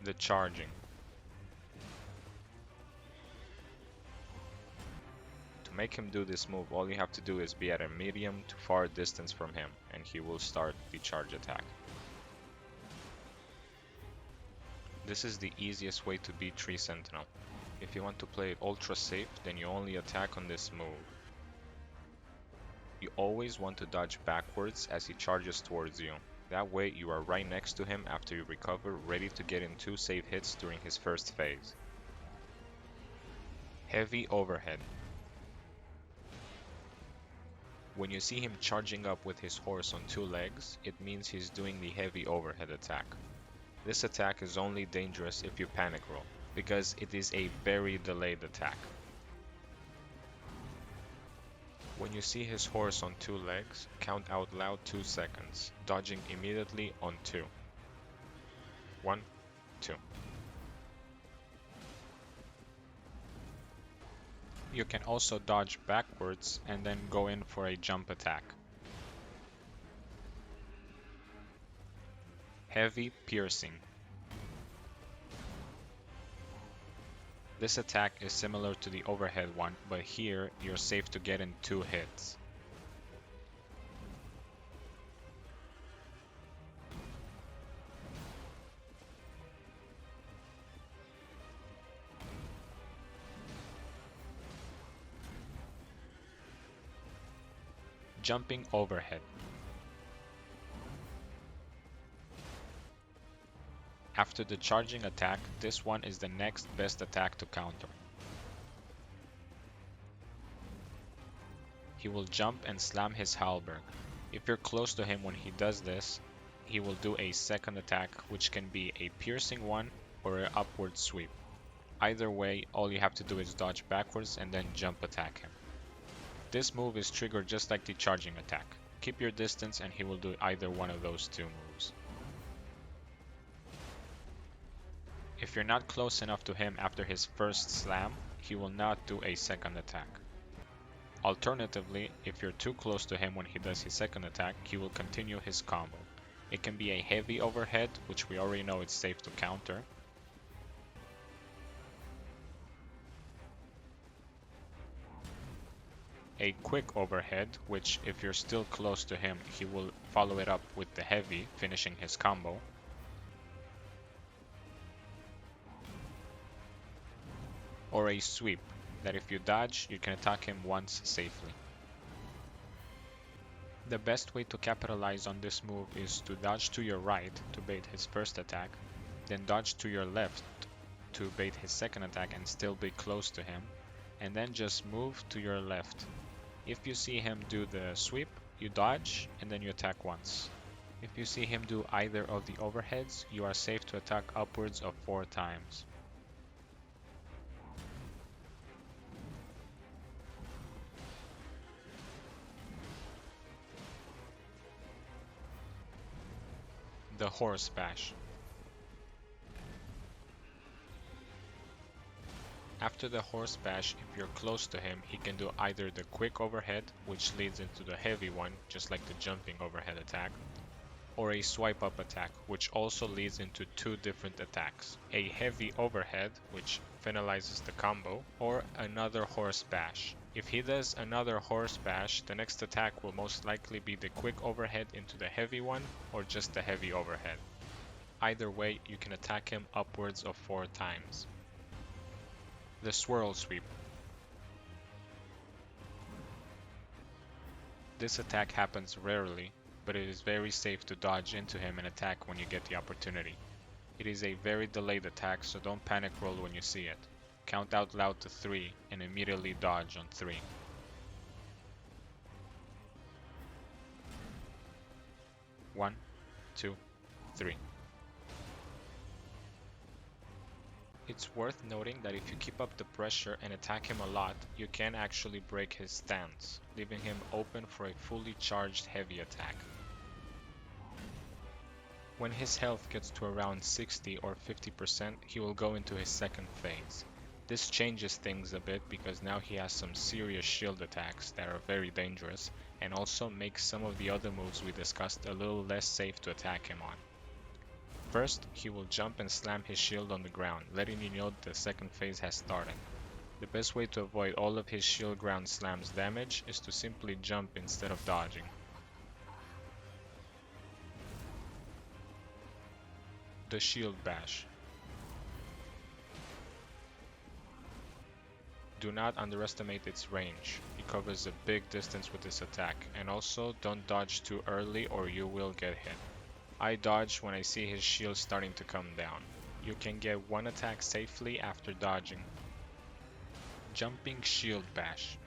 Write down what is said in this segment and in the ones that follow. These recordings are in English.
The charging. To make him do this move, all you have to do is be at a medium to far distance from him, and he will start the charge attack. This is the easiest way to beat Tree Sentinel. If you want to play it ultra safe, then you only attack on this move. You always want to dodge backwards as he charges towards you. That way you are right next to him after you recover, ready to get in 2 safe hits during his first phase. Heavy overhead. When you see him charging up with his horse on 2 legs, it means he's doing the heavy overhead attack. This attack is only dangerous if you panic roll, because it is a very delayed attack. When you see his horse on 2 legs, count out loud 2 seconds, dodging immediately on 2. 1, 2. You can also dodge backwards and then go in for a jump attack. Heavy piercing. This attack is similar to the overhead one, but here you're safe to get in 2 hits. Jumping overhead. After the charging attack, this one is the next best attack to counter. He will jump and slam his halberd. If you're close to him when he does this, he will do a second attack, which can be a piercing one or an upward sweep. Either way, all you have to do is dodge backwards and then jump attack him. This move is triggered just like the charging attack. Keep your distance and he will do either one of those 2 moves. If you're not close enough to him after his first slam, he will not do a second attack. Alternatively, if you're too close to him when he does his second attack, he will continue his combo. It can be a heavy overhead, which we already know it's safe to counter. A quick overhead, which if you're still close to him, he will follow it up with the heavy, finishing his combo. Or a sweep, that if you dodge, you can attack him once safely. The best way to capitalize on this move is to dodge to your right to bait his first attack, then dodge to your left to bait his second attack and still be close to him, and then just move to your left. If you see him do the sweep, you dodge and then you attack once. If you see him do either of the overheads, you are safe to attack upwards of 4 times. The horse bash. After the horse bash, if you're close to him, he can do either the quick overhead, which leads into the heavy one, just like the jumping overhead attack, or a swipe up attack, which also leads into 2 different attacks. A heavy overhead, which finalizes the combo, or another horse bash. If he does another horse bash, the next attack will most likely be the quick overhead into the heavy one, or just the heavy overhead. Either way, you can attack him upwards of 4 times. The Swirl Sweep. This attack happens rarely, but it is very safe to dodge into him and attack when you get the opportunity. It is a very delayed attack, so don't panic roll when you see it. Count out loud to 3 and immediately dodge on 3. 1, 2, 3. It's worth noting that if you keep up the pressure and attack him a lot, you can actually break his stance, leaving him open for a fully charged heavy attack. When his health gets to around 60 or 50%, he will go into his second phase. This changes things a bit because now he has some serious shield attacks that are very dangerous, and also makes some of the other moves we discussed a little less safe to attack him on. First, he will jump and slam his shield on the ground, letting you know the second phase has started. The best way to avoid all of his shield ground slams damage is to simply jump instead of dodging. The Shield Bash. Do not underestimate its range. It covers a big distance with this attack, and also don't dodge too early or you will get hit. I dodge when I see his shield starting to come down. You can get one attack safely after dodging. Jumping Shield Bash.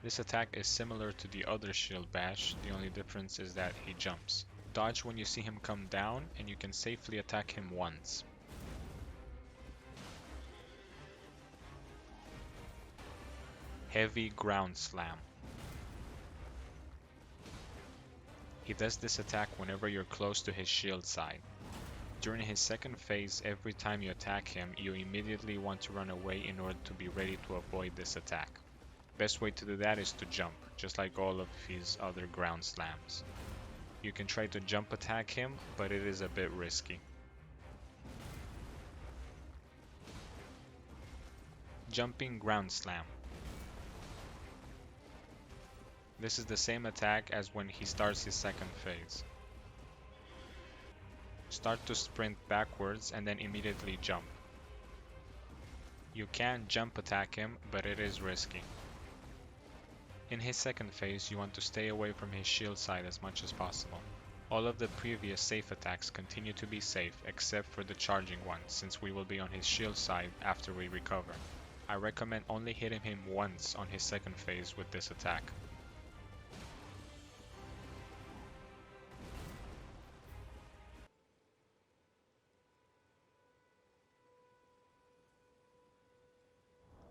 This attack is similar to the other Shield Bash, the only difference is that he jumps. Dodge when you see him come down, and you can safely attack him once. Heavy Ground Slam. He does this attack whenever you're close to his shield side. During his second phase, every time you attack him, you immediately want to run away in order to be ready to avoid this attack. Best way to do that is to jump, just like all of his other ground slams. You can try to jump attack him, but it is a bit risky. Jumping Ground Slam. This is the same attack as when he starts his second phase. Start to sprint backwards and then immediately jump. You can jump attack him, but it is risky. In his second phase, you want to stay away from his shield side as much as possible. All of the previous safe attacks continue to be safe except for the charging one, since we will be on his shield side after we recover. I recommend only hitting him once on his second phase with this attack.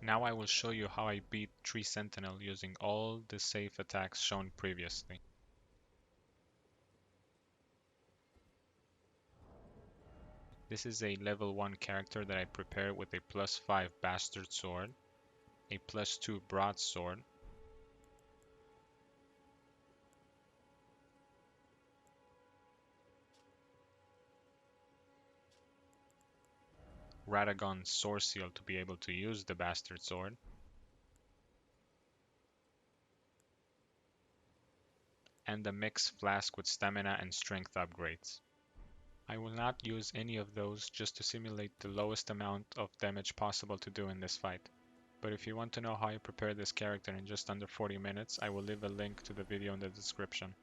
Now I will show you how I beat Tree Sentinel using all the safe attacks shown previously. This is a level 1 character that I prepared with a +5 Bastard Sword, a +2 Broadsword, Radagon Soreseal to be able to use the Bastard Sword, and a mixed flask with stamina and strength upgrades. I will not use any of those just to simulate the lowest amount of damage possible to do in this fight. But if you want to know how I prepare this character in just under 40 minutes, I will leave a link to the video in the description.